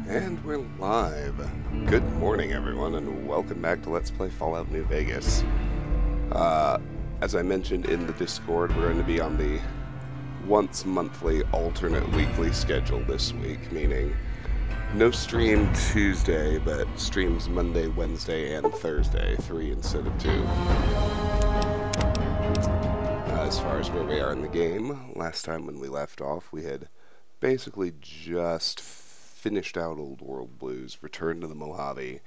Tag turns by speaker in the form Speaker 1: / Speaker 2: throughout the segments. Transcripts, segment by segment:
Speaker 1: And we're live. Good morning, everyone, and welcome back to Let's Play Fallout New Vegas. As I mentioned in the Discord, we're going to be on the once-monthly alternate weekly schedule this week, meaning no stream Tuesday, but streams Monday, Wednesday, and Thursday, 3 instead of 2. As far as where we are in the game, last time when we left off, we had basically just finished out Old World Blues, returned to the Mojave,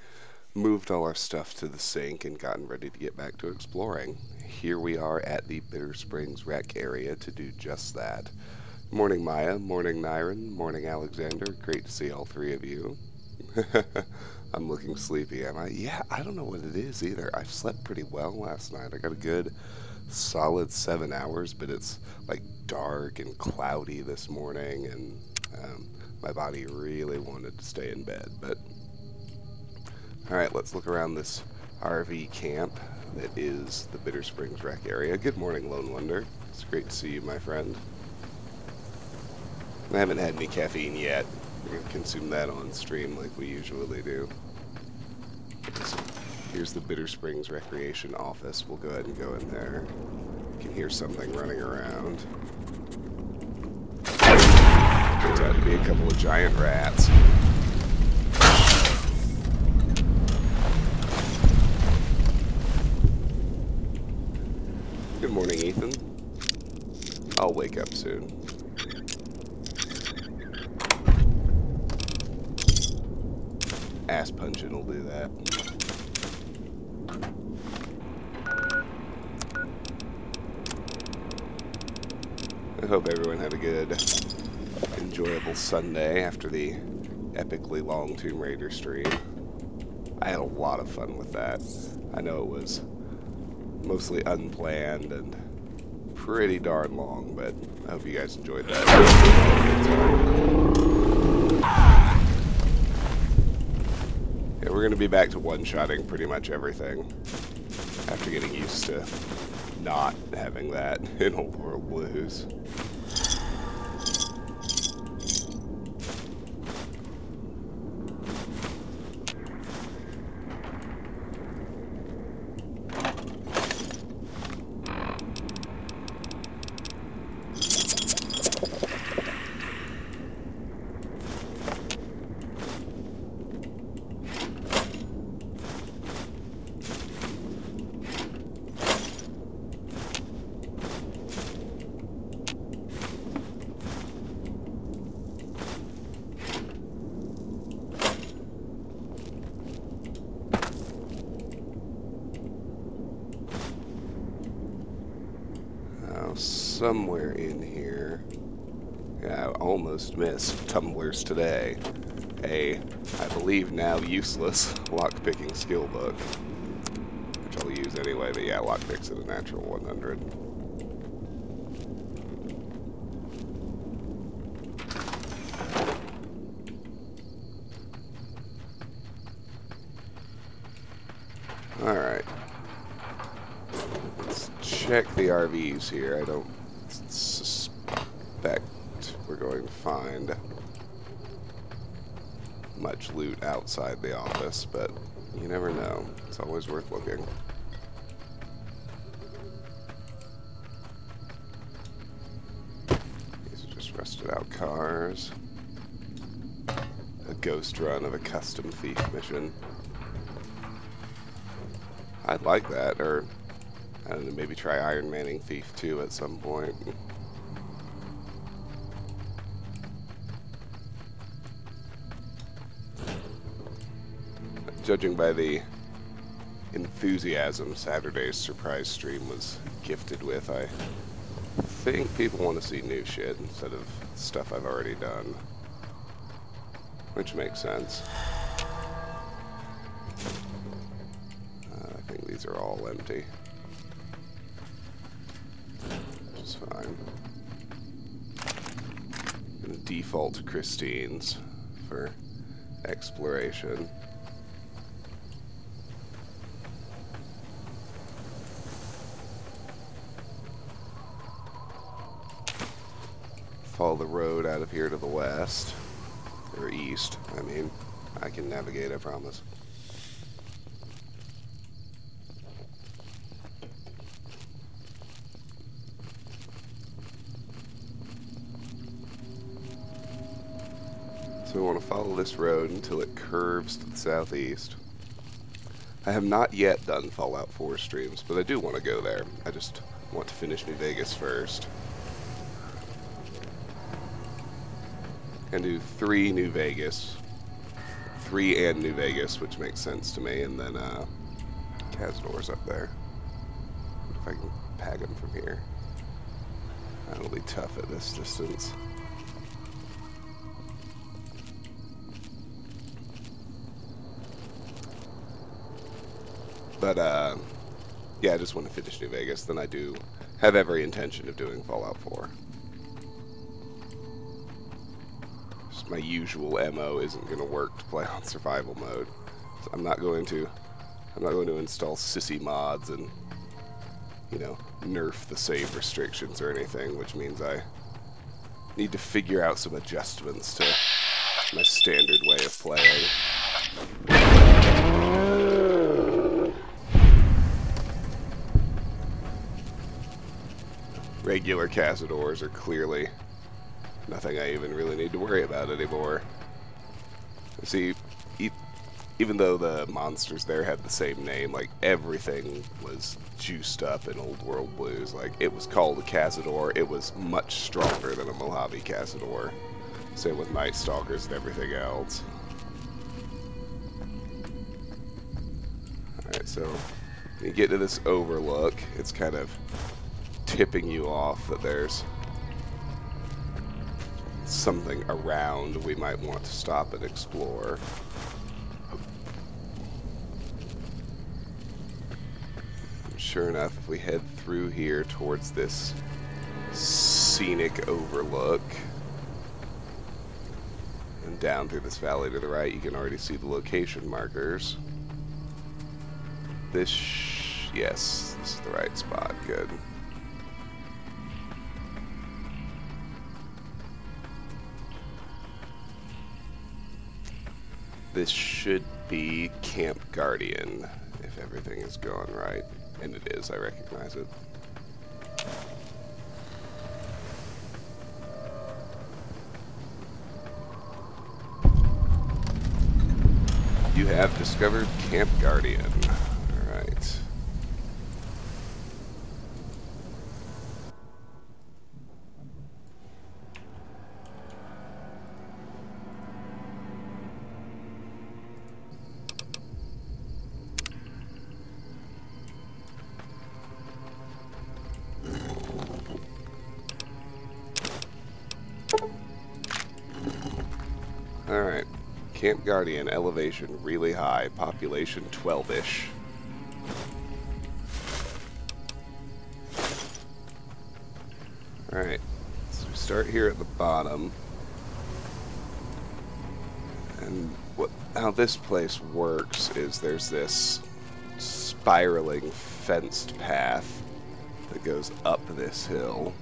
Speaker 1: moved all our stuff to the sink, and gotten ready to get back to exploring. Here we are at the Bitter Springs Rec area to do just that. Morning Maya, morning Nyron, morning Alexander, great to see all three of you. I'm looking sleepy, am I? Yeah, I don't know what it is either. I slept pretty well last night. I got a good solid 7 hours, but it's like dark and cloudy this morning, and my body really wanted to stay in bed. But alright, let's look around this RV camp that is the Bitter Springs Rec area. Good morning, Lone Wonder. It's great to see you, my friend. I haven't had any caffeine yet. We're going to consume that on stream like we usually do. So here's the Bitter Springs Recreation office. We'll go ahead and go in there. You can hear something running around. Turns out to be a couple of giant rats. Good morning, Ethan. I'll wake up soon. Ass punching will do that. I hope everyone had a good, enjoyable Sunday after the epically long Tomb Raider stream. I had a lot of fun with that. I know it was mostly unplanned and pretty darn long, but I hope you guys enjoyed that. Yeah, we're going to be back to one-shotting pretty much everything after getting used to not having that in Old World Blues. Somewhere in here, yeah, I almost missed Tumblers Today, a, I believe now useless, lockpicking skill book, which I'll use anyway, but yeah, lockpick's at a natural 100. Alright. Let's check the RVs here. I don't suspect we're going to find much loot outside the office, but you never know. It's always worth looking. These are just rusted out cars. A ghost run of a custom thief mission. I'd like that, or I don't know, maybe try Iron Manning Thief 2 at some point. Judging by the enthusiasm Saturday's surprise stream was gifted with, I think people want to see new shit instead of stuff I've already done. Which makes sense. I think these are all empty. Which is fine. I'm gonna default to Christine's for exploration. Follow the road out of here to the west, or east. east. I mean, I can navigate, I promise. So we want to follow this road until it curves to the southeast. I have not yet done Fallout 4 streams, but I do want to go there. I just want to finish New Vegas first. And do 3 New Vegas. 3 and New Vegas, which makes sense to me, and then Cazador's up there. What if I can pag him from here? That'll be tough at this distance. But, yeah, I just want to finish New Vegas. Then I do have every intention of doing Fallout 4. Just my usual MO isn't going to work to play on survival mode. So I'm not going to install sissy mods and, you know, nerf the save restrictions or anything, which means I need to figure out some adjustments to my standard way of playing. Regular Cazadors are clearly nothing I even really need to worry about anymore. See, even though the monsters there had the same name, like, everything was juiced up in Old World Blues. Like, it was called a Cazador. It was much stronger than a Mojave Cazador. Same with Night Stalkers and everything else. Alright, so when you get to this overlook, it's kind of tipping you off that there's something around we might want to stop and explore. Sure enough, if we head through here towards this scenic overlook and down through this valley to the right, you can already see the location markers. Yes, this is the right spot. Good. This should be Camp Guardian, if everything is going right. And it is, I recognize it. You have discovered Camp Guardian. Alright. Alright, Camp Guardian, elevation really high, population 12-ish. Alright, so we start here at the bottom. And how this place works is there's this spiraling fenced path that goes up this hill.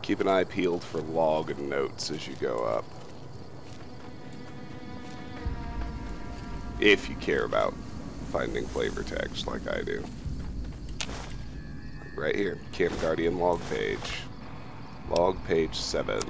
Speaker 1: Keep an eye peeled for log notes as you go up. If you care about finding flavor text like I do. Right here, Camp Guardian log page. Log page 7.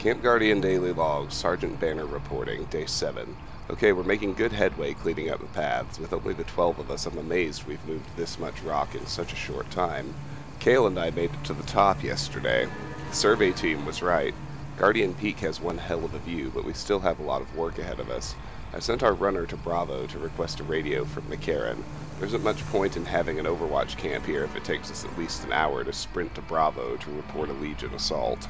Speaker 1: Camp Guardian daily log, Sergeant Banner reporting, day 7. Okay, we're making good headway cleaning up the paths. With only the 12 of us, I'm amazed we've moved this much rock in such a short time. Kale and I made it to the top yesterday. The survey team was right. Guardian Peak has one hell of a view, but we still have a lot of work ahead of us. I sent our runner to Bravo to request a radio from McCarran. There isn't much point in having an Overwatch camp here if it takes us at least an hour to sprint to Bravo to report a Legion assault.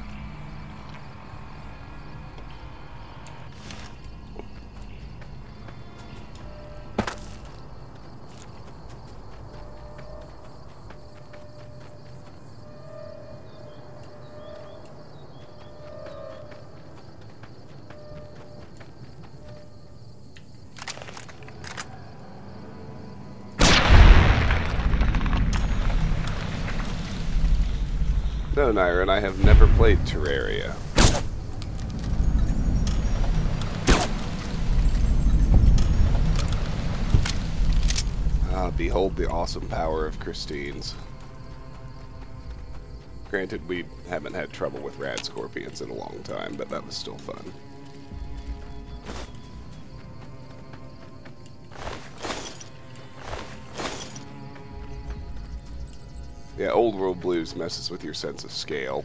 Speaker 1: No, Nyron, I have never played Terraria. Ah, behold the awesome power of Christine's. Granted, we haven't had trouble with rad scorpions in a long time, but that was still fun. Yeah, Old World Blues messes with your sense of scale.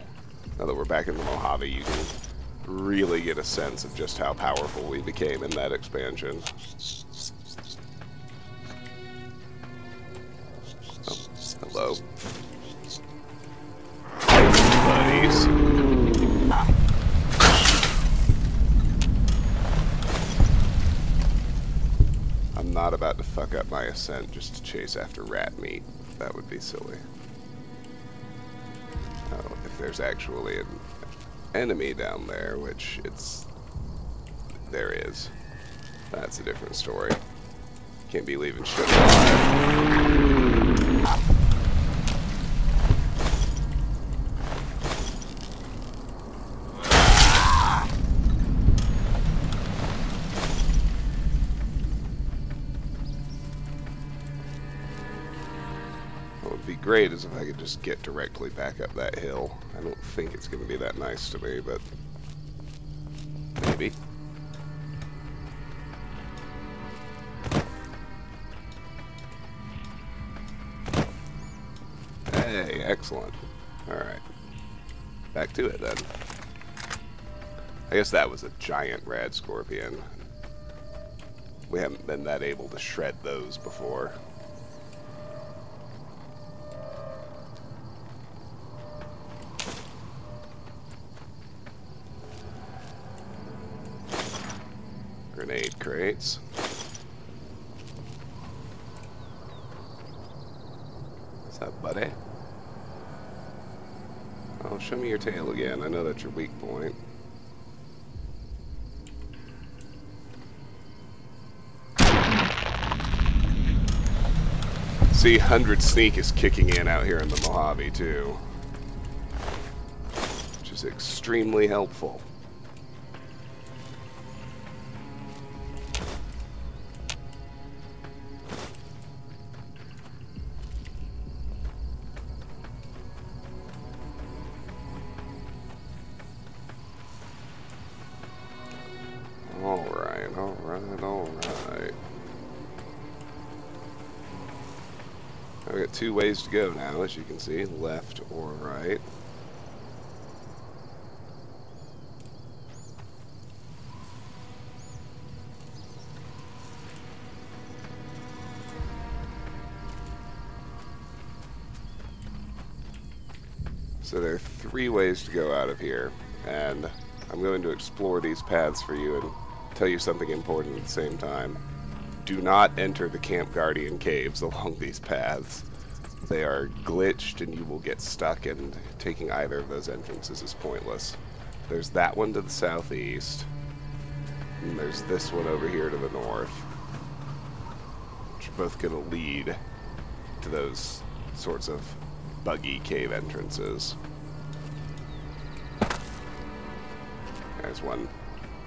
Speaker 1: Now that we're back in the Mojave, you can really get a sense of just how powerful we became in that expansion. Oh, hello. Buddies. I'm not about to fuck up my ascent just to chase after rat meat. That would be silly. Oh, if there's actually an enemy down there, which there is. That's a different story. Can't be leaving shit alive. What would be great is if I could just get directly back up that hill. I don't think it's going to be that nice to me, but maybe. Hey, excellent. Alright. Back to it then. I guess that was a giant rad scorpion. We haven't been that able to shred those before. Grenade crates. What's up, buddy? Oh, show me your tail again. I know that's your weak point. See, 100 sneak is kicking in out here in the Mojave, too. Which is extremely helpful. Alright. I've got two ways to go now, as you can see, left or right. So there are three ways to go out of here, and I'm going to explore these paths for you and tell you something important at the same time. Do not enter the Camp Guardian caves along these paths. They are glitched and you will get stuck, and taking either of those entrances is pointless. There's that one to the southeast, and there's this one over here to the north, which are both going to lead to those sorts of buggy cave entrances. There's one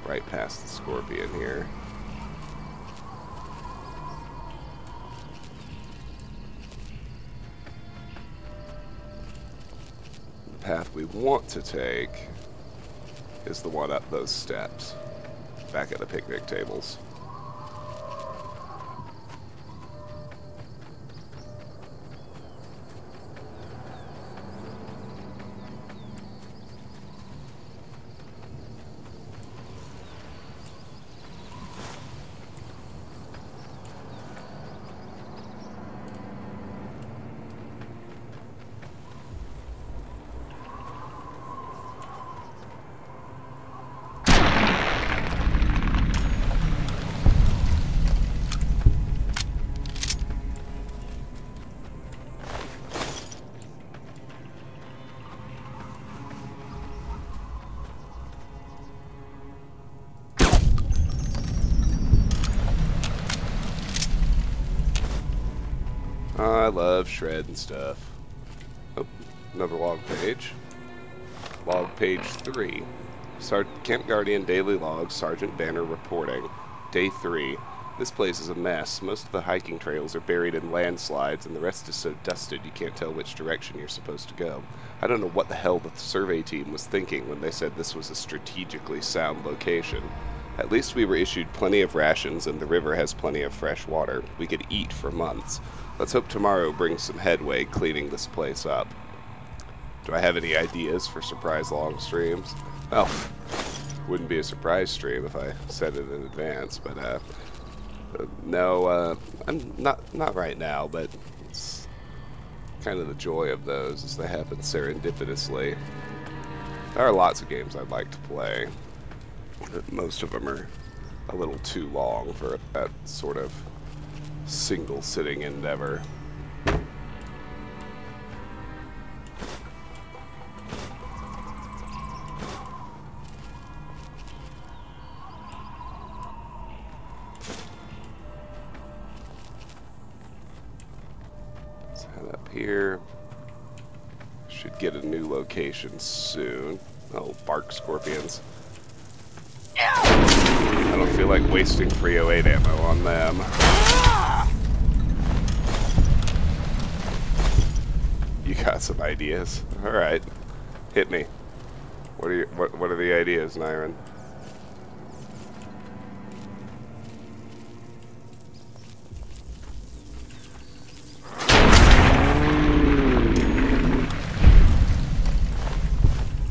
Speaker 1: right past the scorpion here. The path we want to take is the one up those steps, back at the picnic tables. I love shred and stuff. Oh, another log page. Log page 3. Camp Guardian Daily Log, Sergeant Banner reporting. Day 3. This place is a mess. Most of the hiking trails are buried in landslides, and the rest is so dusted you can't tell which direction you're supposed to go. I don't know what the hell the survey team was thinking when they said this was a strategically sound location. At least we were issued plenty of rations, and the river has plenty of fresh water. We could eat for months. Let's hope tomorrow brings some headway cleaning this place up. Do I have any ideas for surprise long streams? Well, wouldn't be a surprise stream if I said it in advance, but no, I'm not right now, but it's kind of the joy of those as they happen serendipitously. There are lots of games I'd like to play. Most of them are a little too long for that sort of single sitting endeavor. Here, should get a new location soon. Oh, bark scorpions. I don't feel like wasting 308 ammo on them. You got some ideas? All right, hit me. What are the ideas, Nyron?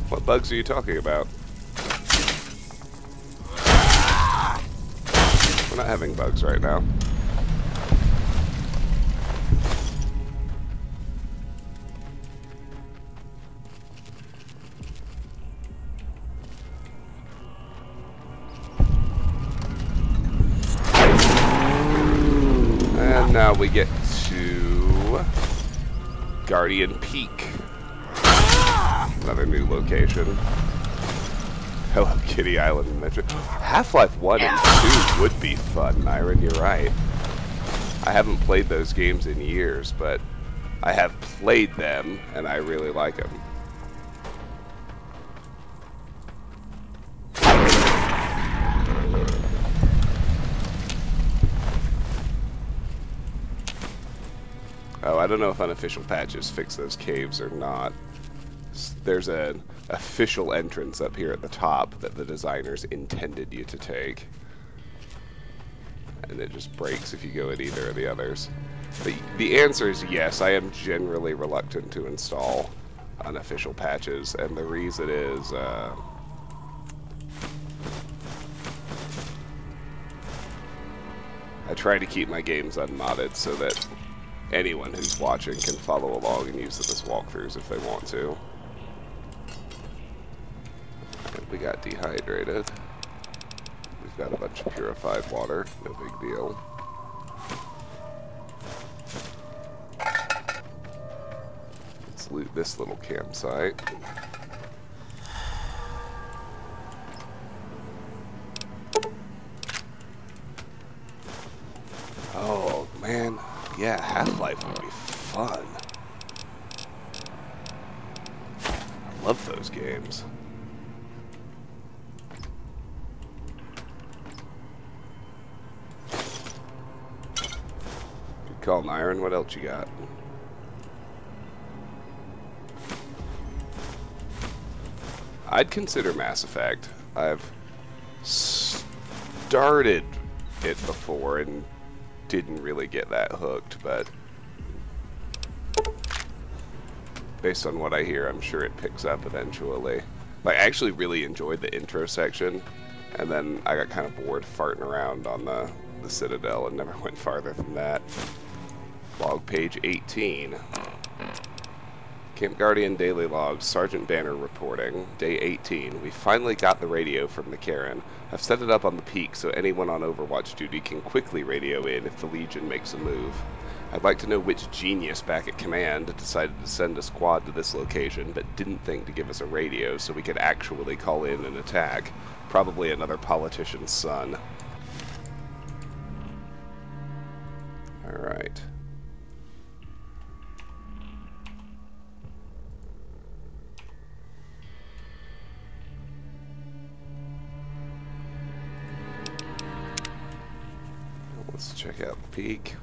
Speaker 1: What bugs are you talking about? We're not having bugs right now. And now we get to Guardian Peak. Another new location. Hello Kitty Island Adventure. Half-Life 1 and 2 would be fun, Myron, you're right. I haven't played those games in years, but I have played them, and I really like them. Oh, I don't know if unofficial patches fix those caves or not. There's an official entrance up here at the top that the designers intended you to take. And it just breaks if you go at either of the others. But the answer is yes, I am generally reluctant to install unofficial patches, and the reason is I try to keep my games unmodded so that anyone who's watching can follow along and use them as walkthroughs if they want to. We got dehydrated. We've got a bunch of purified water, no big deal. Let's loot this little campsite. Oh man, yeah, Half-Life would be fun. I love those games. Call Myron, what else you got? I'd consider Mass Effect. I've started it before and didn't really get that hooked, but based on what I hear, I'm sure it picks up eventually. Like, I actually really enjoyed the intro section, and then I got kind of bored farting around on the Citadel and never went farther than that. Log page 18. Camp Guardian Daily Log, Sergeant Banner reporting. Day 18. We finally got the radio from the Karen. I've set it up on the peak so anyone on Overwatch duty can quickly radio in if the Legion makes a move. I'd like to know which genius back at command decided to send a squad to this location but didn't think to give us a radio so we could actually call in an attack. Probably another politician's son. Alright. Check out the peak.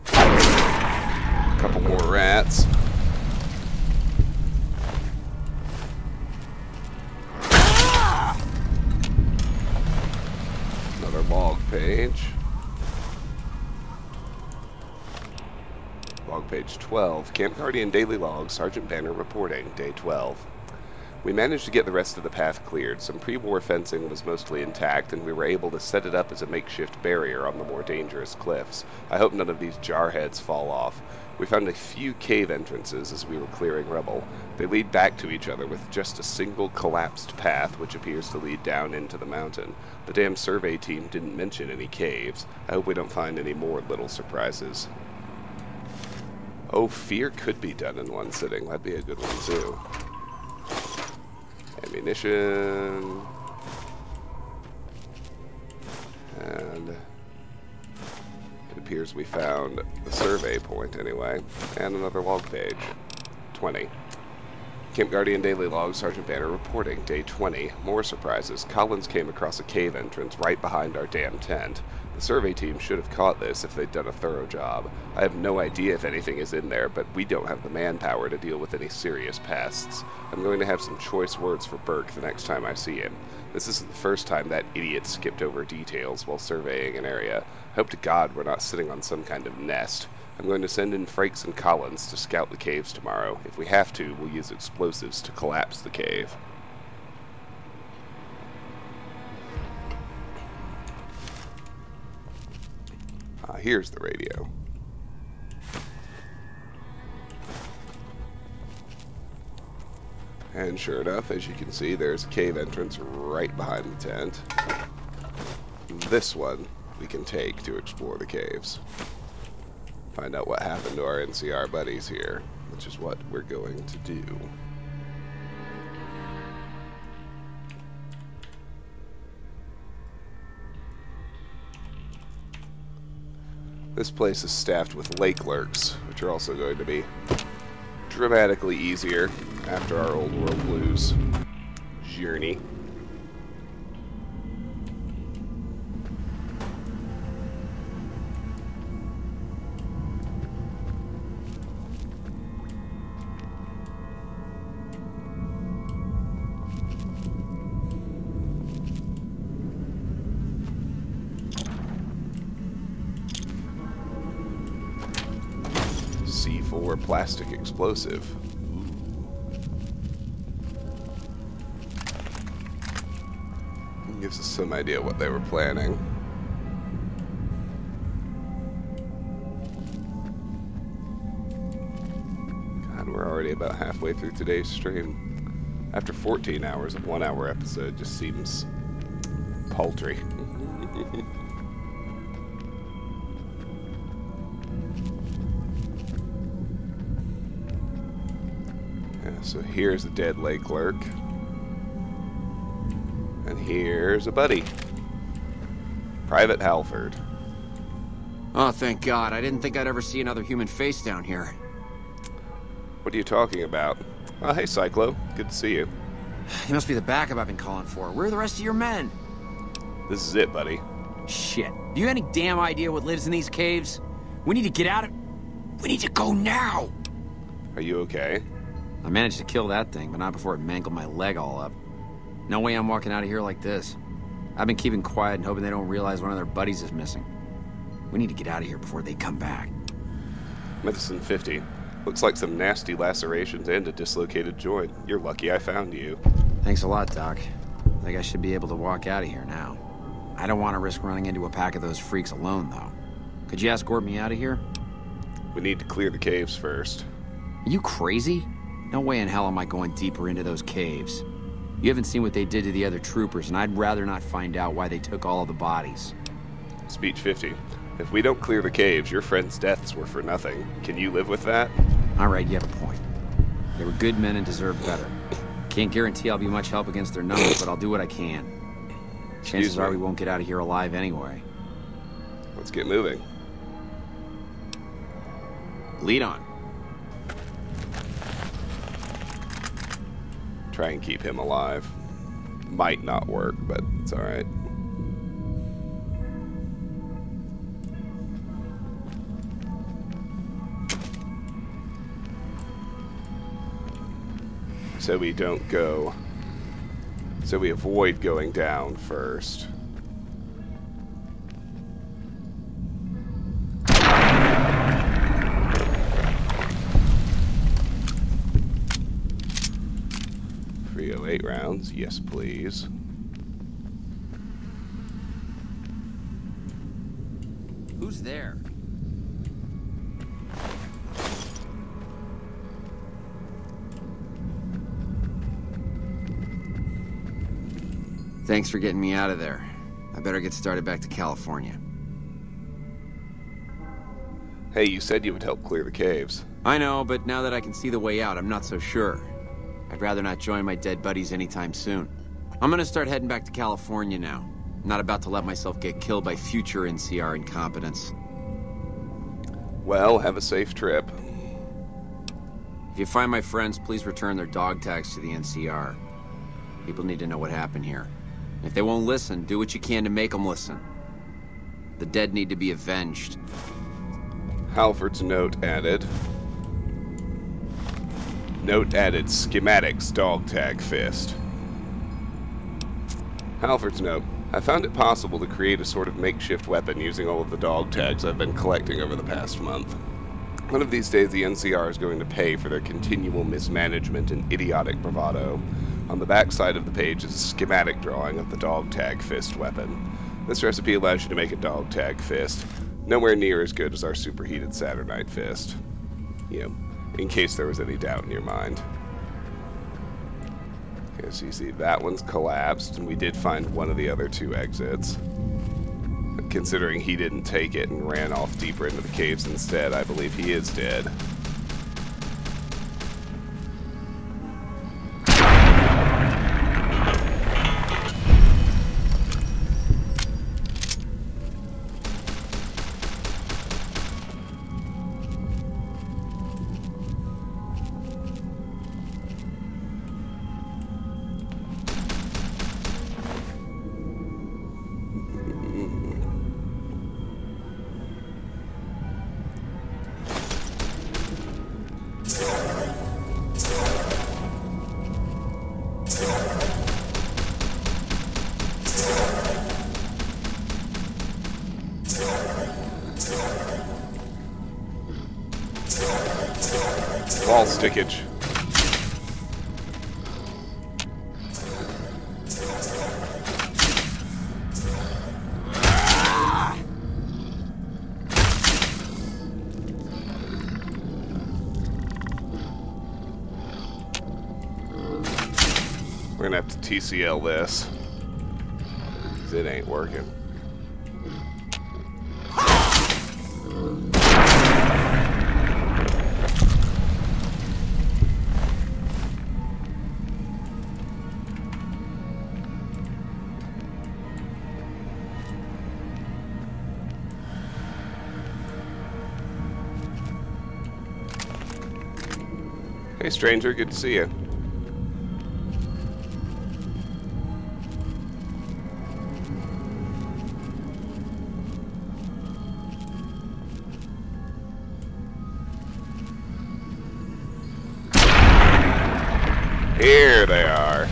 Speaker 1: Couple more rats. Another log page. Log page 12. Camp Guardian Daily Log. Sergeant Banner reporting. Day 12. We managed to get the rest of the path cleared. Some pre-war fencing was mostly intact, and we were able to set it up as a makeshift barrier on the more dangerous cliffs. I hope none of these jarheads fall off. We found a few cave entrances as we were clearing rubble. They lead back to each other with just a single collapsed path which appears to lead down into the mountain. The damn survey team didn't mention any caves. I hope we don't find any more little surprises. Oh, fear could be done in one sitting. That'd be a good one, too. Ammunition. And it appears we found the survey point, anyway. And another log page. 20. Camp Guardian Daily Log, Sergeant Banner reporting. Day 20. More surprises. Collins came across a cave entrance right behind our damn tent. The survey team should have caught this if they'd done a thorough job. I have no idea if anything is in there, but we don't have the manpower to deal with any serious pests. I'm going to have some choice words for Burke the next time I see him. This isn't the first time that idiot skipped over details while surveying an area. Hope to God we're not sitting on some kind of nest. I'm going to send in Frakes and Collins to scout the caves tomorrow. If we have to, we'll use explosives to collapse the cave. Here's the radio. And sure enough, as you can see, there's a cave entrance right behind the tent. This one we can take to explore the caves. Find out what happened to our NCR buddies here, which is what we're going to do. This place is staffed with lake lurks, which are also going to be dramatically easier after our Old World Blues journey. C4 plastic explosive. Gives us some idea what they were planning. God, we're already about halfway through today's stream. After 14 hours, a 1-hour episode just seems paltry. So here's a dead lake lurk. And here's a buddy. Private Halford.
Speaker 2: Oh, thank God. I didn't think I'd ever see another human face down here.
Speaker 1: What are you talking about? Oh, hey, Cyclo. Good to see you.
Speaker 2: You must be the backup I've been calling for. Where are the rest of your men?
Speaker 1: This is it, buddy.
Speaker 2: Shit. Do you have any damn idea what lives in these caves? We need to get out of... We need to go now!
Speaker 1: Are you okay?
Speaker 2: I managed to kill that thing, but not before it mangled my leg all up. No way I'm walking out of here like this. I've been keeping quiet and hoping they don't realize one of their buddies is missing. We need to get out of here before they come back.
Speaker 1: Medicine 50. Looks like some nasty lacerations and a dislocated joint. You're lucky I found you.
Speaker 2: Thanks a lot, Doc. I think I should be able to walk out of here now. I don't want to risk running into a pack of those freaks alone, though. Could you escort me out of here?
Speaker 1: We need to clear the caves first.
Speaker 2: Are you crazy? No way in hell am I going deeper into those caves. You haven't seen what they did to the other troopers, and I'd rather not find out why they took all of the bodies.
Speaker 1: Speech 50. If we don't clear the caves, your friends' deaths were for nothing. Can you live with that?
Speaker 2: All right, you have a point. They were good men and deserved better. Can't guarantee I'll be much help against their numbers, but I'll do what I can. Chances are we won't get out of here alive anyway.
Speaker 1: Let's get moving.
Speaker 2: Lead on.
Speaker 1: Try and keep him alive. Might not work, but it's alright. so we don't go, so we avoid going down first. .308 rounds, yes please.
Speaker 2: Who's there? Thanks for getting me out of there. I better get started back to California.
Speaker 1: Hey, you said you would help clear the caves.
Speaker 2: I know, but now that I can see the way out, I'm not so sure. I'd rather not join my dead buddies anytime soon. I'm gonna start heading back to California now. I'm not about to let myself get killed by future NCR incompetence.
Speaker 1: Well, have a safe trip.
Speaker 2: If you find my friends, please return their dog tags to the NCR. People need to know what happened here. If they won't listen, do what you can to make them listen. The dead need to be avenged.
Speaker 1: Halford's note added. Note added, schematics, dog tag fist. Halford's note. I found it possible to create a sort of makeshift weapon using all of the dog tags I've been collecting over the past month. One of these days the NCR is going to pay for their continual mismanagement and idiotic bravado. On the back side of the page is a schematic drawing of the dog tag fist weapon. This recipe allows you to make a dog tag fist. Nowhere near as good as our superheated Saturnite fist. You know, in case there was any doubt in your mind. Okay, so you see that one's collapsed, and we did find one of the other two exits. But considering he didn't take it and ran off deeper into the caves instead, I believe he is dead. Wall stickage. We're gonna have to TCL this, 'cause it ain't working. Hey stranger, good to see you. Here they are.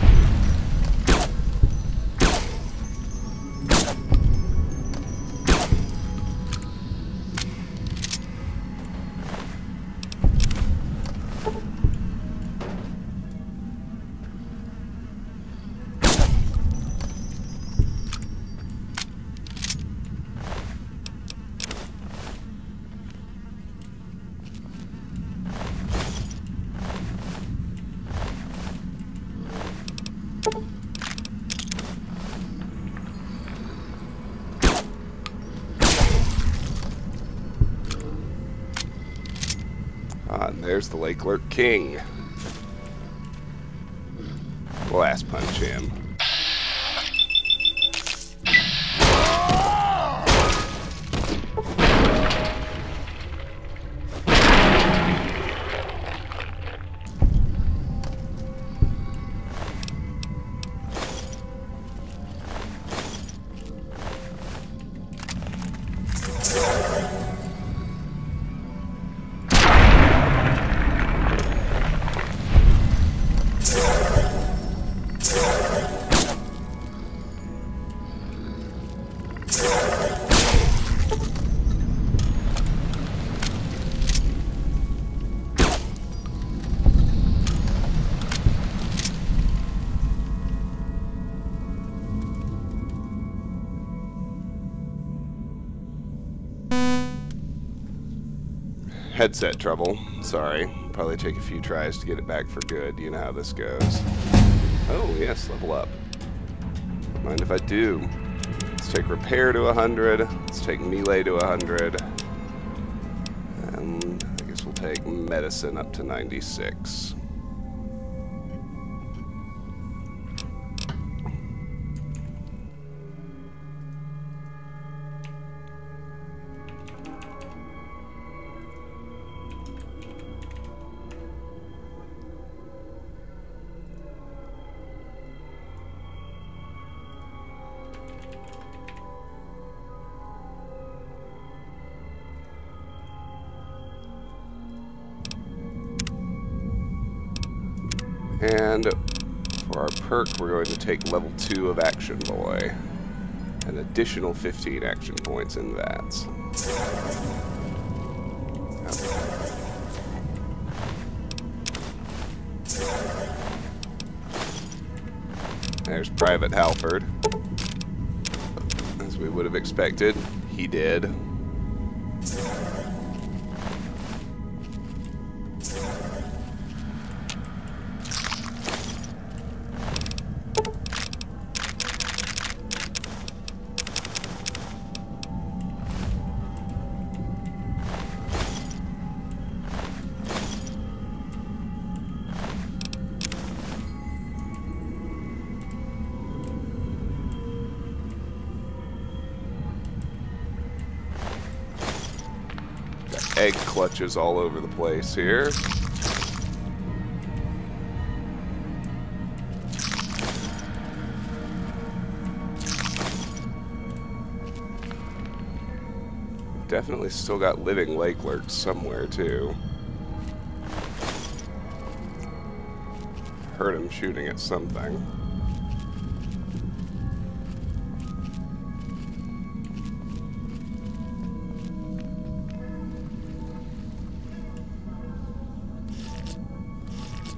Speaker 1: And there's the Lake Lurk King. Blast punch him. Headset trouble. Sorry. Probably take a few tries to get it back for good. You know how this goes. Oh, yes, level up. Mind if I do? Let's take repair to 100. Let's take melee to 100. And I guess we'll take medicine up to 96. And for our perk, we're going to take level 2 of Action Boy. An additional 15 action points in VATS. There's Private Halford. As we would have expected, he did. Egg clutches all over the place here. Definitely still got living lake lurks somewhere too. Heard him shooting at something.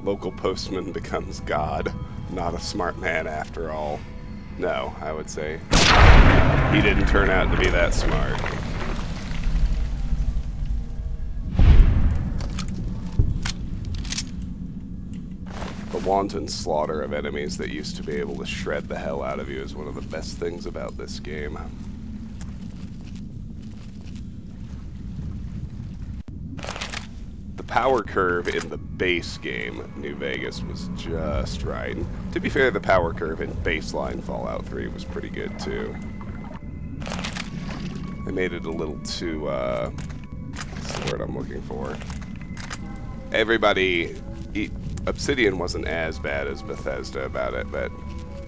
Speaker 1: Local postman becomes God. Not a smart man after all. No, I would say he didn't turn out to be that smart. The wanton slaughter of enemies that used to be able to shred the hell out of you is one of the best things about this game. The power curve in the base game, New Vegas, was just right. And to be fair, the power curve in baseline Fallout 3 was pretty good too. They made it a little too, what's the word I'm looking for? Obsidian wasn't as bad as Bethesda about it, but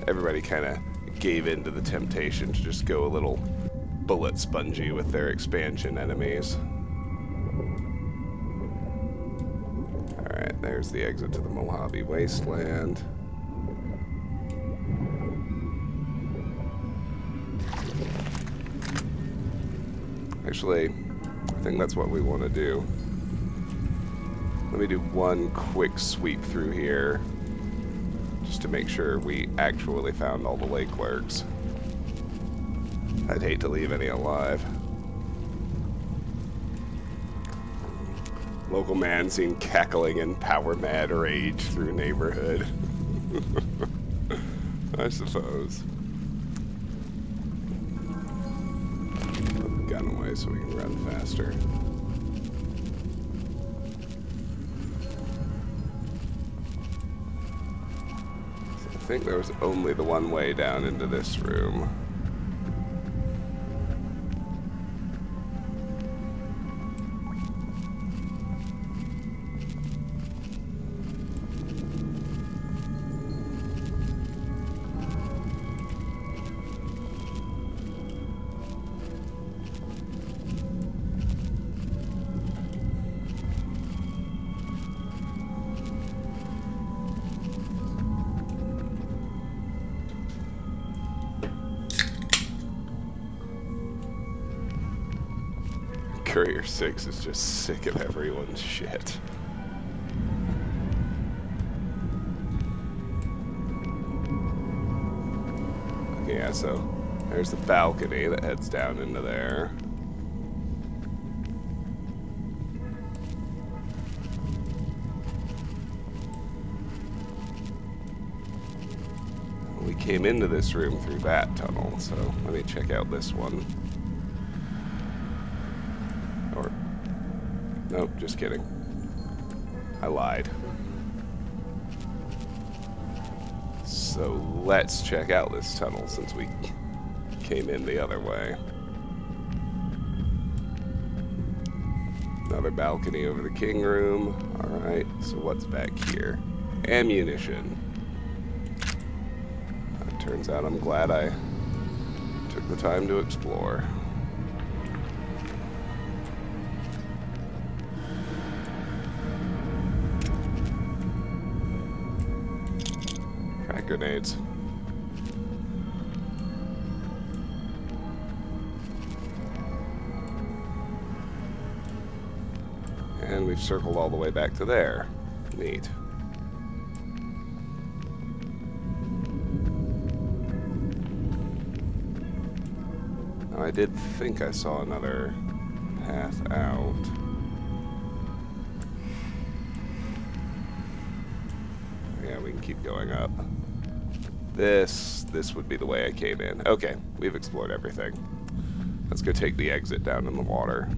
Speaker 1: everybody kind of gave in to the temptation to just go a little bullet spongy with their expansion enemies. Alright, there's the exit to the Mojave Wasteland. Actually, I think that's what we want to do. Let me do one quick sweep through here, just to make sure we actually found all the lake lurks. I'd hate to leave any alive. Local man seen cackling in power-mad rage through neighborhood. I suppose. Put the gun away so we can run faster. I think there was only the one way down into this room. Courier 6 is just sick of everyone's shit. Yeah, so there's the balcony that heads down into there. we came into this room through that tunnel, so let me check out this one. Or, nope, just kidding. I lied. So let's check out this tunnel since we came in the other way. Another balcony over the king room. Alright, so what's back here? Ammunition. Turns out I'm glad I took the time to explore. Frag grenades. And we've circled all the way back to there. Neat. I did think I saw another path out. Yeah, we can keep going up. This would be the way I came in. Okay, we've explored everything. Let's go take the exit down in the water.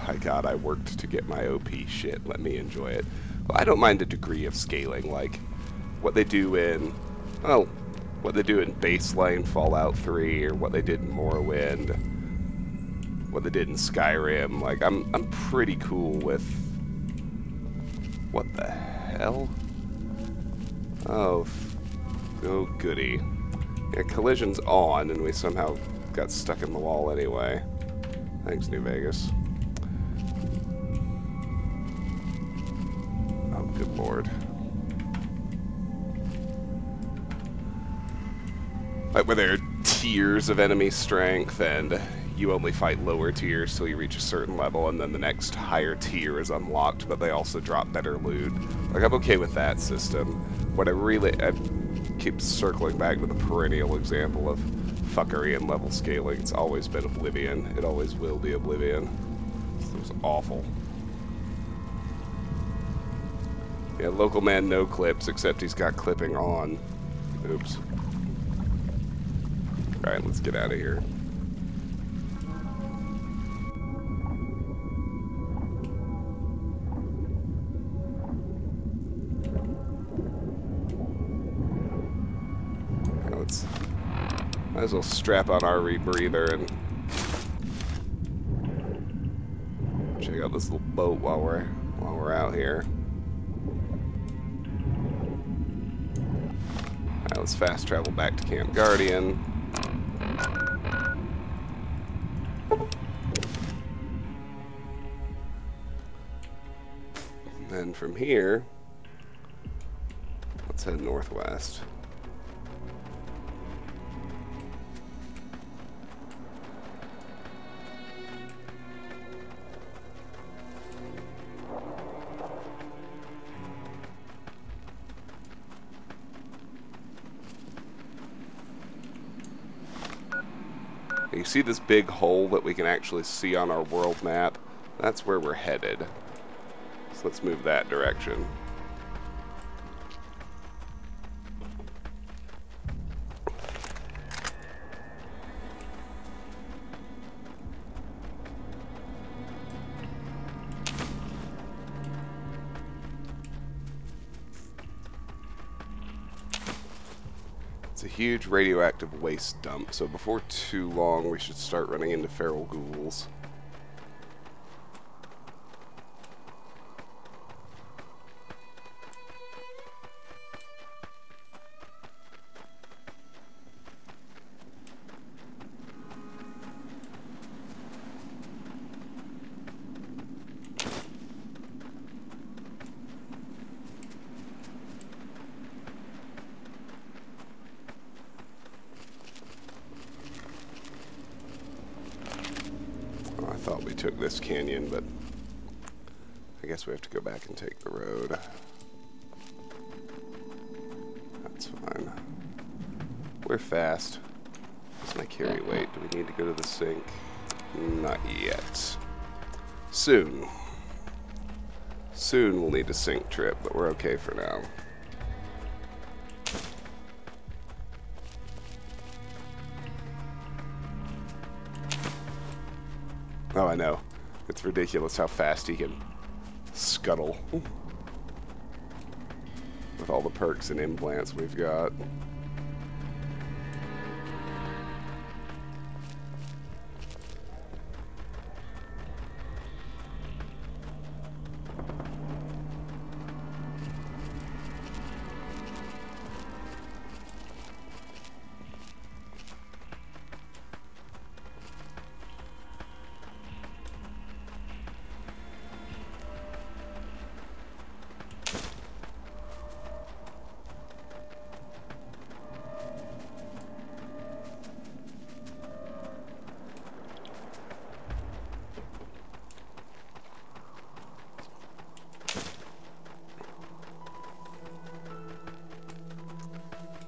Speaker 1: By God, I worked to get my OP shit. Let me enjoy it. Well, I don't mind a degree of scaling, like what they do in, well, what they do in Baseline Fallout 3, or what they did in Morrowind, what they did in Skyrim. Like, I'm pretty cool with. What the hell? Oh, oh goody. Yeah, collision's on, and we somehow got stuck in the wall anyway. Thanks, New Vegas. Good lord. Like where there are tiers of enemy strength and you only fight lower tiers till you reach a certain level and then the next higher tier is unlocked, but they also drop better loot. Like, I'm okay with that system. What I keep circling back to the perennial example of fuckery and level scaling. It's always been Oblivion. It always will be Oblivion. It was awful. Yeah, local man no clips, except he's got clipping on. Oops. Alright, let's get out of here. Now let's might as well strap on our rebreather and check out this little boat while we're out here. Let's fast travel back to Camp Guardian. And then from here, let's head northwest. You see this big hole that we can actually see on our world map? That's where we're headed. So let's move that direction. It's a huge radioactive waste dump, so before too long we should start running into feral ghouls. I thought we took this canyon, but I guess we have to go back and take the road. That's fine. We're fast. What's my carry weight? Do we need to go to the sink? Not yet. Soon. Soon we'll need a sync trip, but we're okay for now. Oh, I know. It's ridiculous how fast he can scuttle. With all the perks and implants we've got.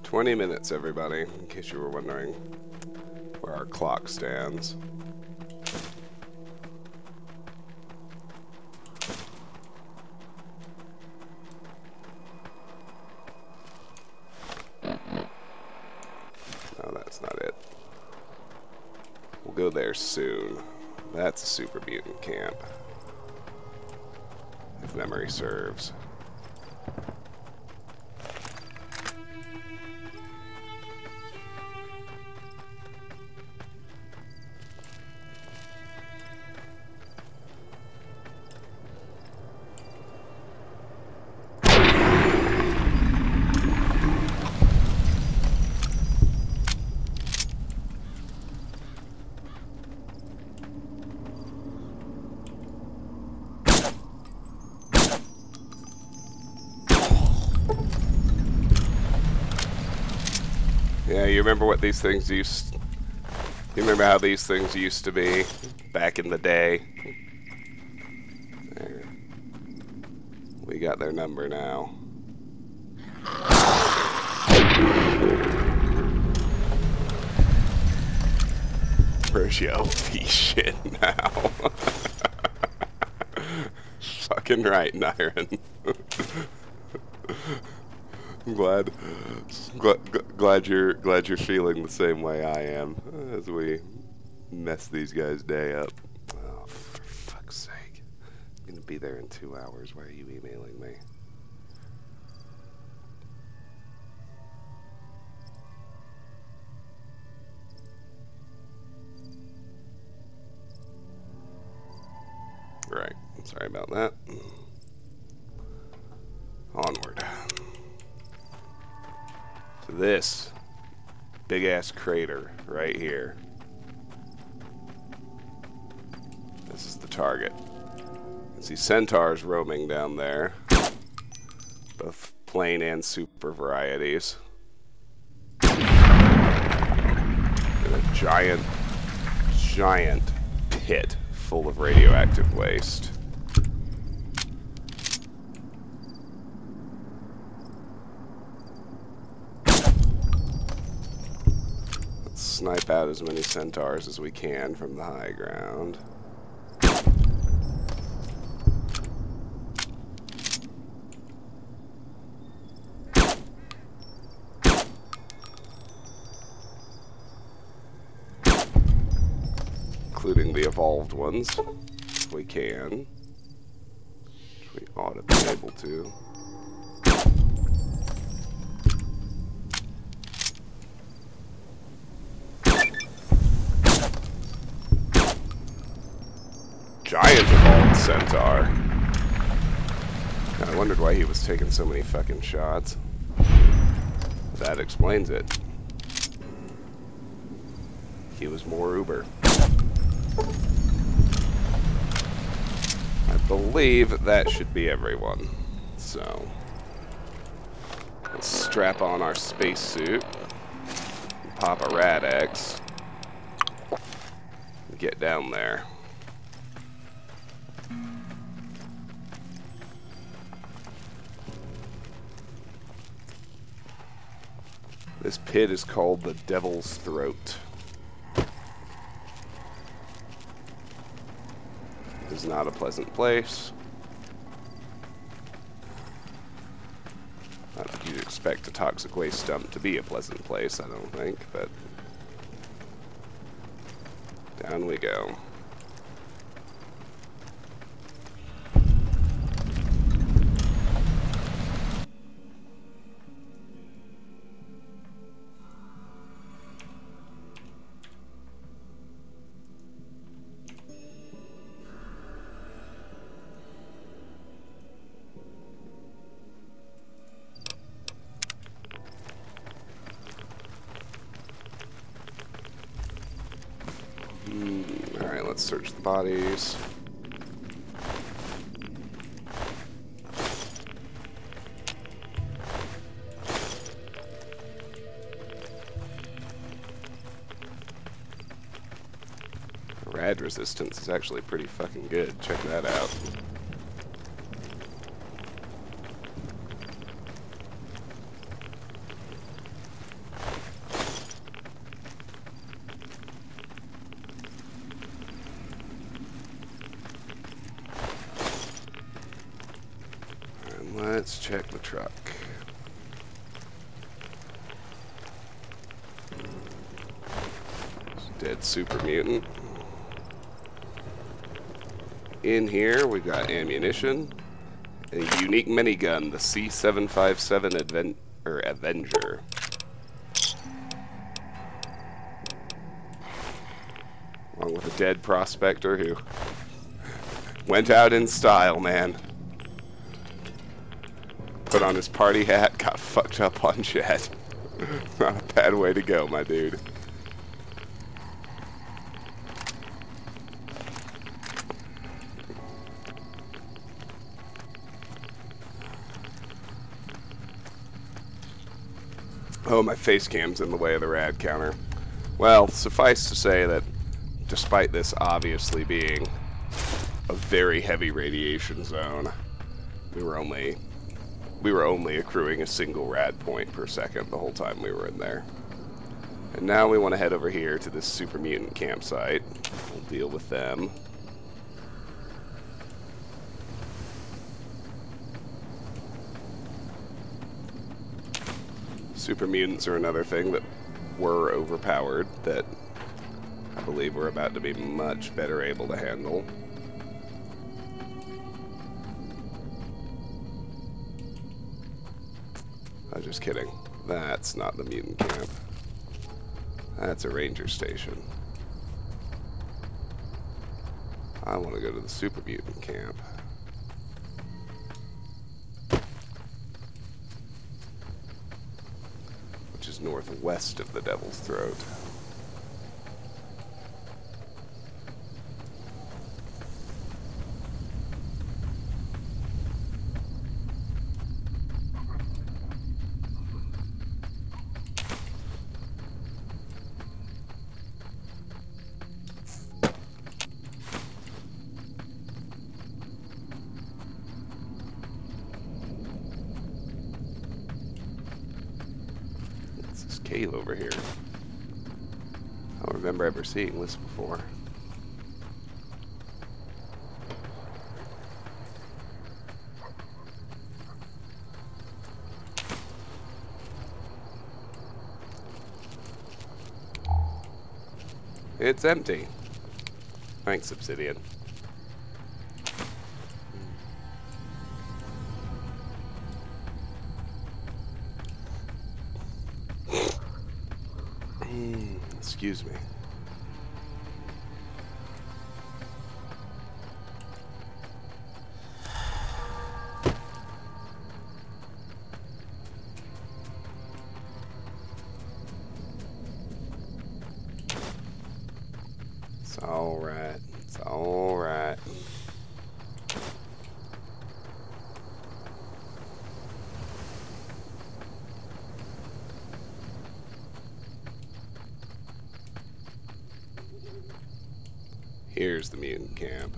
Speaker 1: "20 minutes, everybody, in case you were wondering where our clock stands. No, that's not it. We'll go there soon. That's a super mutant camp, if memory serves. Yeah, you remember what these things used... You remember how these things used to be back in the day? There. We got their number now. Where's your piece shit now? Fucking right, Nyron. I'm glad you're feeling the same way I am as we mess these guys' day up. Oh, for fuck's sake! I'm gonna be there in 2 hours. Why are you emailing me? Right. Sorry about that. Onward. To this big ass crater right here. This is the target. You can see centaurs roaming down there, both plain and super varieties. And a giant pit full of radioactive waste. Snipe out as many centaurs as we can from the high ground. Including the evolved ones, if we can. Which we ought to be able to. Giant evolved centaur. I wondered why he was taking so many fucking shots. That explains it. He was more uber. I believe that should be everyone. So, let's strap on our spacesuit, pop a Rad-X, and get down there. This pit is called the Devil's Throat. It is is not a pleasant place. Not that you'd expect a toxic waste dump to be a pleasant place, I don't think, but down we go. Alright, let's search the bodies. Rad resistance is actually pretty fucking good. Check that out. Let's check the truck. Dead super mutant. In here, we've got ammunition, a unique minigun, the C757 Avenger. Along with a dead prospector who went out in style, man. Put on his party hat, got fucked up on jet. Not a bad way to go, my dude. Oh, my face cam's in the way of the rad counter. Well, suffice to say that despite this obviously being a very heavy radiation zone, we were only accruing a single rad point per second the whole time we were in there. And now we want to head over here to this super mutant campsite. We'll deal with them. Super mutants are another thing that were overpowered that I believe we're about to be much better able to handle. I'm just kidding. That's not the mutant camp. That's a ranger station. I want to go to the super mutant camp. Which is northwest of the Devil's Throat. Cave over here. I don't remember ever seeing this before. It's empty. Thanks, Obsidian. Excuse me. It's all right. It's all right. Here's the mutant camp.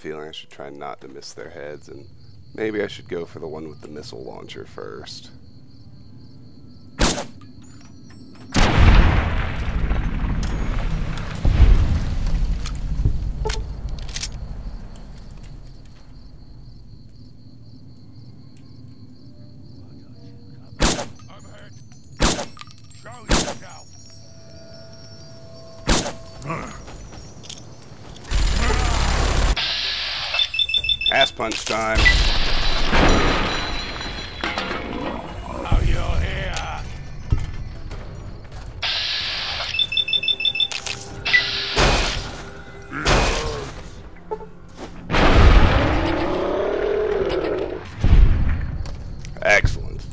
Speaker 1: feeling I should try not to miss their heads, and maybe I should go for the one with the missile launcher first. Ass punch time.
Speaker 3: Are you here?
Speaker 1: Excellent.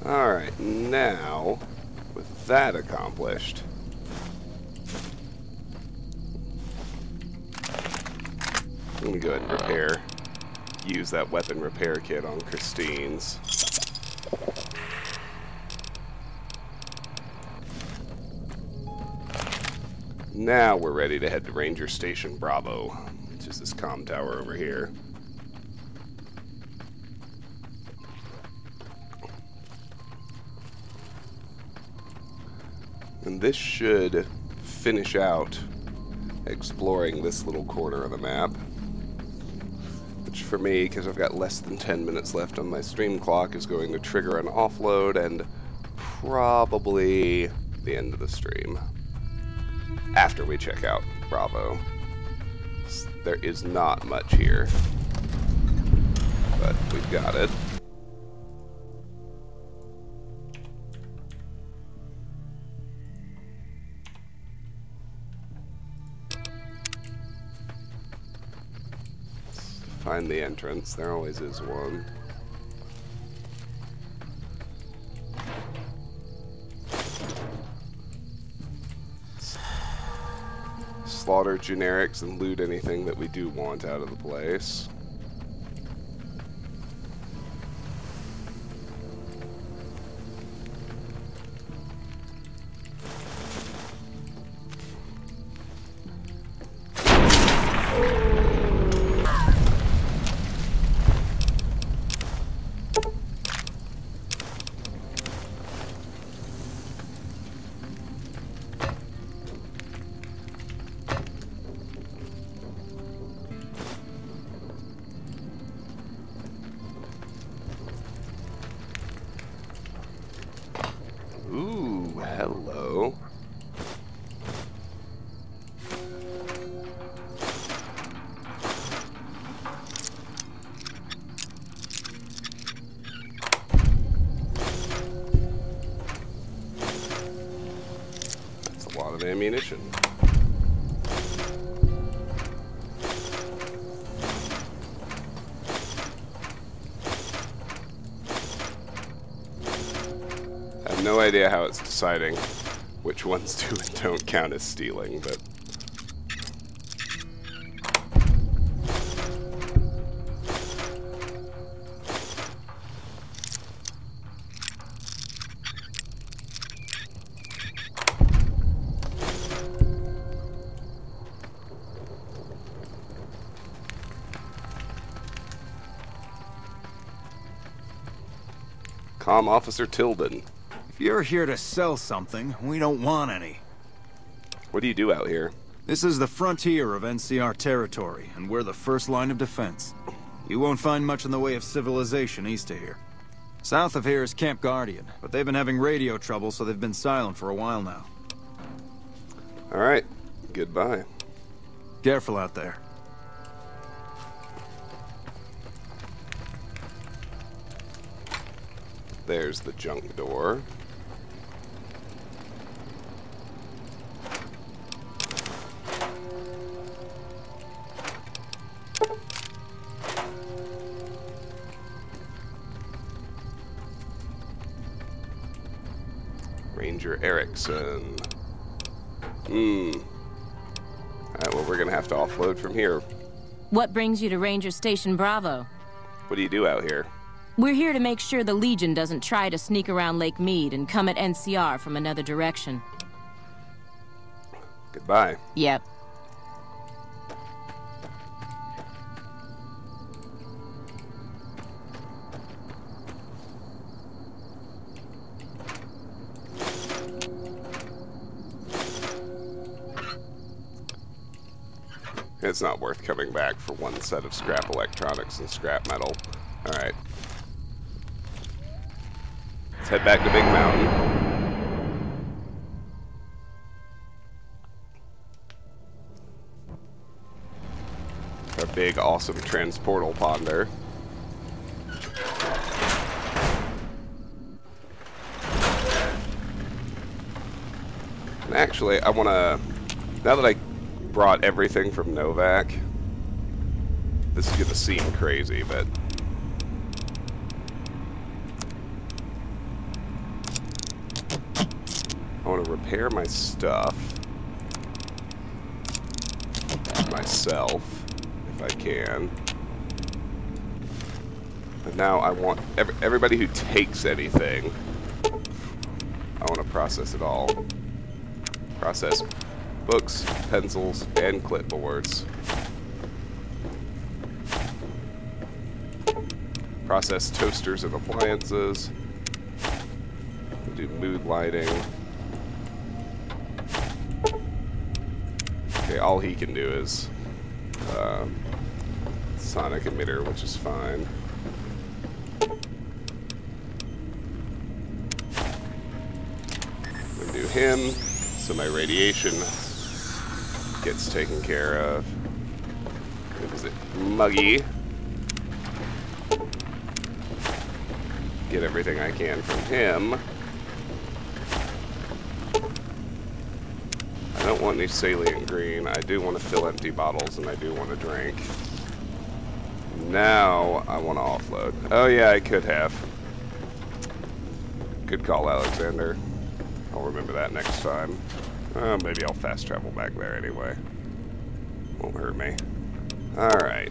Speaker 1: Alright, now, with that accomplished, I'm going to go ahead and use that weapon repair kit on Christine's. Now we're ready to head to Ranger Station Bravo, which is this comm tower over here. And this should finish out exploring this little corner of the map. Which for me, because I've got less than 10 minutes left on my stream clock, is going to trigger an offload and probably the end of the stream. After we check out Bravo. There is not much here, but we've got it. Find the entrance. There always is one. Slaughter generics and loot anything that we do want out of the place. Ooh, hello. That's a lot of ammunition. No idea how it's deciding which ones do and don't count as stealing, but Comm Officer Tilden.
Speaker 4: You're here to sell something. We don't want any.
Speaker 1: What do you do out here?
Speaker 4: This is the frontier of NCR territory, and we're the first line of defense. You won't find much in the way of civilization east of here. South of here is Camp Guardian, but they've been having radio trouble, so they've been silent for a while now.
Speaker 1: Alright, goodbye.
Speaker 4: Careful out there.
Speaker 1: There's the junk door. Ranger Erickson. Alright, well, we're gonna have to offload from here.
Speaker 5: What brings you to Ranger Station Bravo?
Speaker 1: What do you do out here?
Speaker 5: We're here to make sure the Legion doesn't try to sneak around Lake Mead and come at NCR from another direction.
Speaker 1: Goodbye.
Speaker 5: Yep.
Speaker 1: It's not worth coming back for one set of scrap electronics and scrap metal. Alright. Let's head back to Big Mountain. Our big, awesome transportal ponder. And actually, I want to... Now that I brought everything from Novak, this is gonna seem crazy, but I want to repair my stuff myself if I can. But now I want everybody who takes anything, I want to process it all. Process books, pencils, and clipboards. Process toasters and appliances. Do mood lighting. Okay, all he can do is sonic emitter, which is fine. I'm gonna do him, so my radiation gets taken care of. What is it? Muggy. Get everything I can from him. I don't want any salient green. I do want to fill empty bottles, and I do want to drink. Now I want to offload. Oh yeah, I could have. Good call, Alexander. I'll remember that next time. Maybe I'll fast travel back there anyway. Won't hurt me. Alright.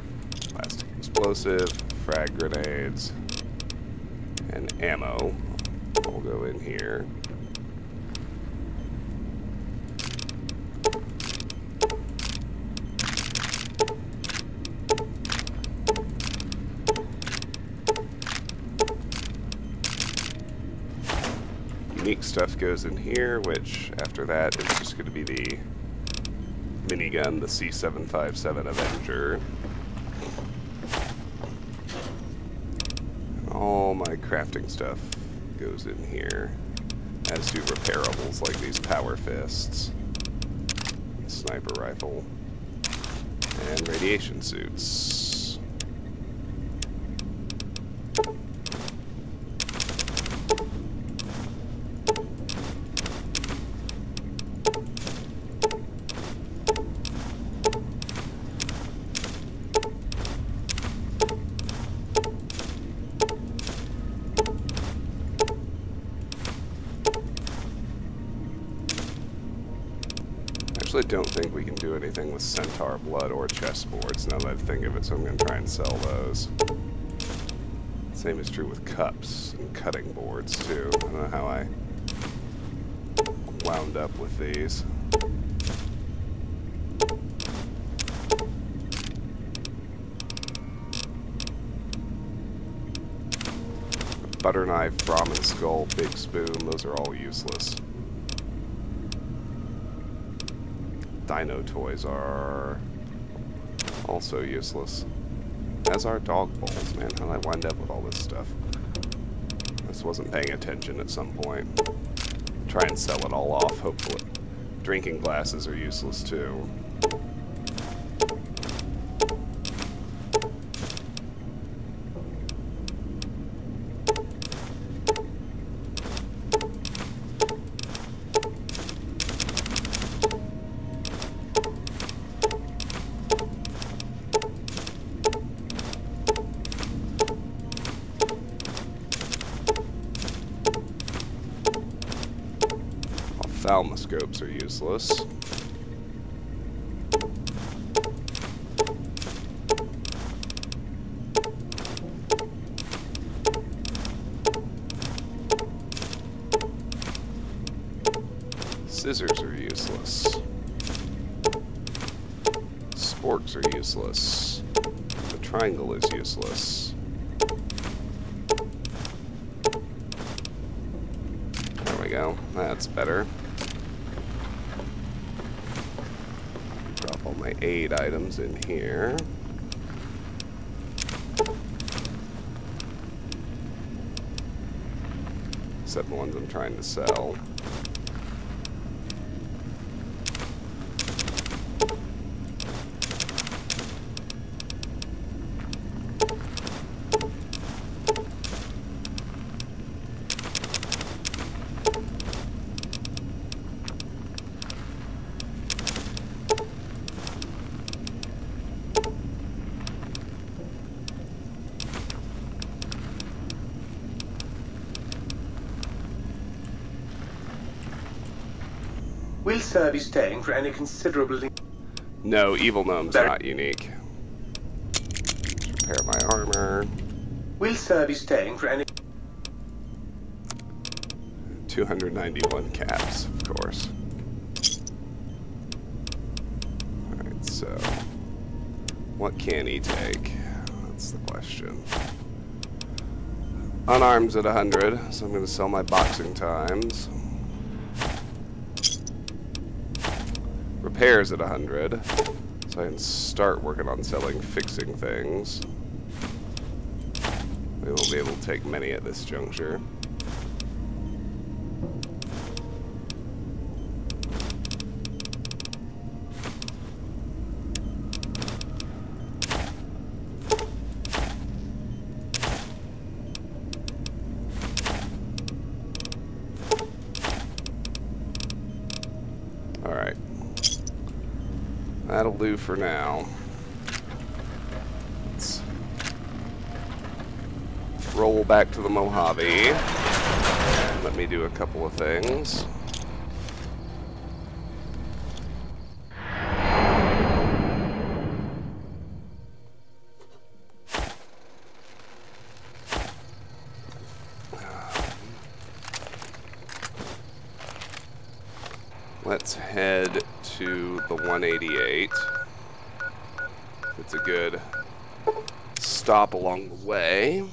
Speaker 1: Plastic explosive, frag grenades, and ammo. I'll go in here. Unique stuff goes in here, which after that is just going to be the minigun, the C757 Avenger. All my crafting stuff goes in here, as do repairables like these power fists, sniper rifle, and radiation suits. I actually don't think we can do anything with centaur blood or chessboards now that I think of it, so I'm going to try and sell those. Same is true with cups and cutting boards too. I don't know how I wound up with these. Butter knife, Brahmin skull, big spoon, those are all useless. Dino toys are also useless. As are dog bowls. Man, how did I wind up with all this stuff? I just wasn't paying attention at some point. Try and sell it all off, hopefully. Drinking glasses are useless too. Ophthalmoscopes are useless. Scissors are useless. Sporks are useless. The triangle is useless. There we go. That's better. Drop all my aid items in here. Except the ones I'm trying to sell.
Speaker 6: Will Sir be staying for any considerable...
Speaker 1: No, Evil Gnome's not unique. Repair my armor.
Speaker 6: Will Sir be staying for any...
Speaker 1: 291 caps, of course. Alright, so... what can he take? That's the question. Unarmed's at 100, so I'm going to sell my boxing times. Repairs at 100, so I can start working on selling fixing things. We won't be able to take many at this juncture. Alright. That'll do for now. Let's roll back to the Mojave. Let me do a couple of things. Let's head to the 188. It's a good stop along the way.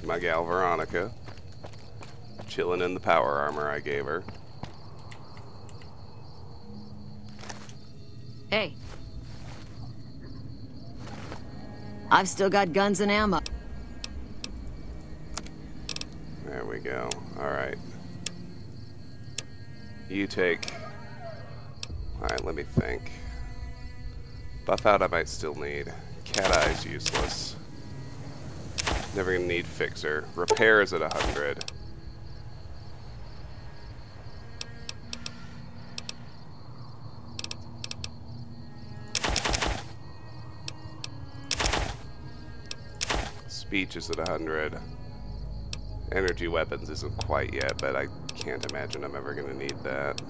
Speaker 1: My gal Veronica, chilling in the power armor I gave her.
Speaker 7: Hey. I've still got guns and ammo.
Speaker 1: There we go. Alright. You take... Alright, let me think. Buff out I might still need. Cat eye's useless. Never gonna need fixer. Repairs at 100. Speech is at 100. Energy weapons isn't quite yet, but I can't imagine I'm ever gonna need that.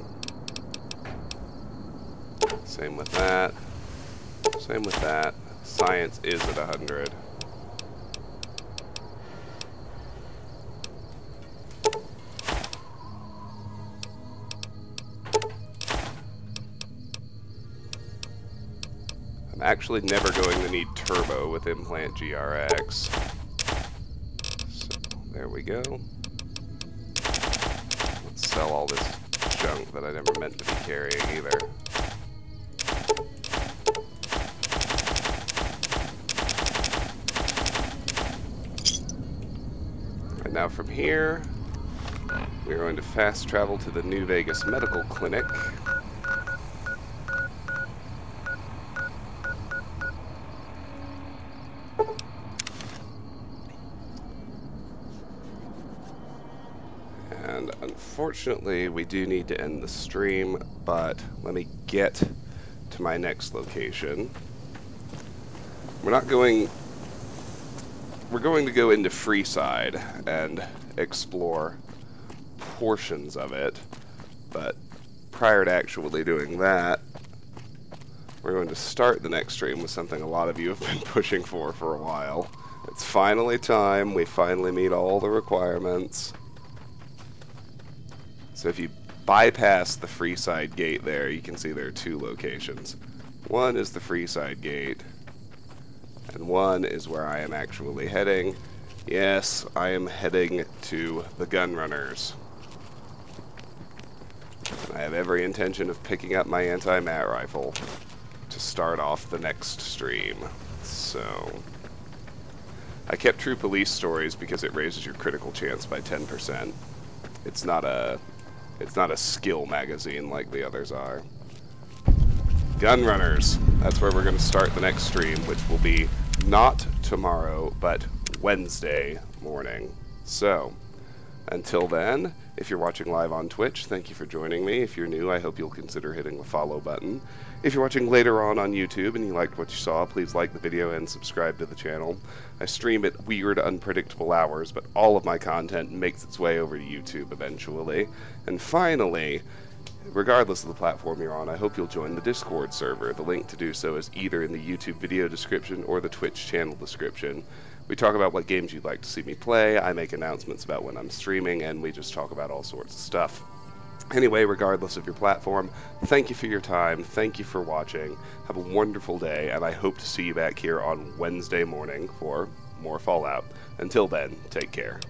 Speaker 1: Same with that. Same with that. Science is at 100. I'm actually never going to need turbo with implant GRX. So, there we go. Let's sell all this junk that I never meant to be carrying either. And now from here, we're going to fast travel to the New Vegas Medical Clinic. And unfortunately, we do need to end the stream, but let me get to my next location. We're going to go into Freeside and explore portions of it, but prior to actually doing that, we're going to start the next stream with something a lot of you have been pushing for a while. It's finally time. We finally meet all the requirements. So if you bypass the Freeside gate there, you can see there are two locations. One is the Freeside gate, and one is where I am actually heading. Yes, I am heading to the Gunrunners. I have every intention of picking up my anti-mat rifle to start off the next stream. So I kept True Police Stories because it raises your critical chance by 10%. It's not a skill magazine like the others are. Gunrunners. That's where we're going to start the next stream, which will be not tomorrow, but Wednesday morning. So, until then, if you're watching live on Twitch, thank you for joining me. If you're new, I hope you'll consider hitting the follow button. If you're watching later on YouTube and you liked what you saw, please like the video and subscribe to the channel. I stream at weird, unpredictable hours, but all of my content makes its way over to YouTube eventually. And finally, regardless of the platform you're on, I hope you'll join the Discord server. The link to do so is either in the YouTube video description or the Twitch channel description. We talk about what games you'd like to see me play, I make announcements about when I'm streaming, and we just talk about all sorts of stuff. Anyway, regardless of your platform, thank you for your time, thank you for watching, have a wonderful day, and I hope to see you back here on Wednesday morning for more Fallout. Until then, take care.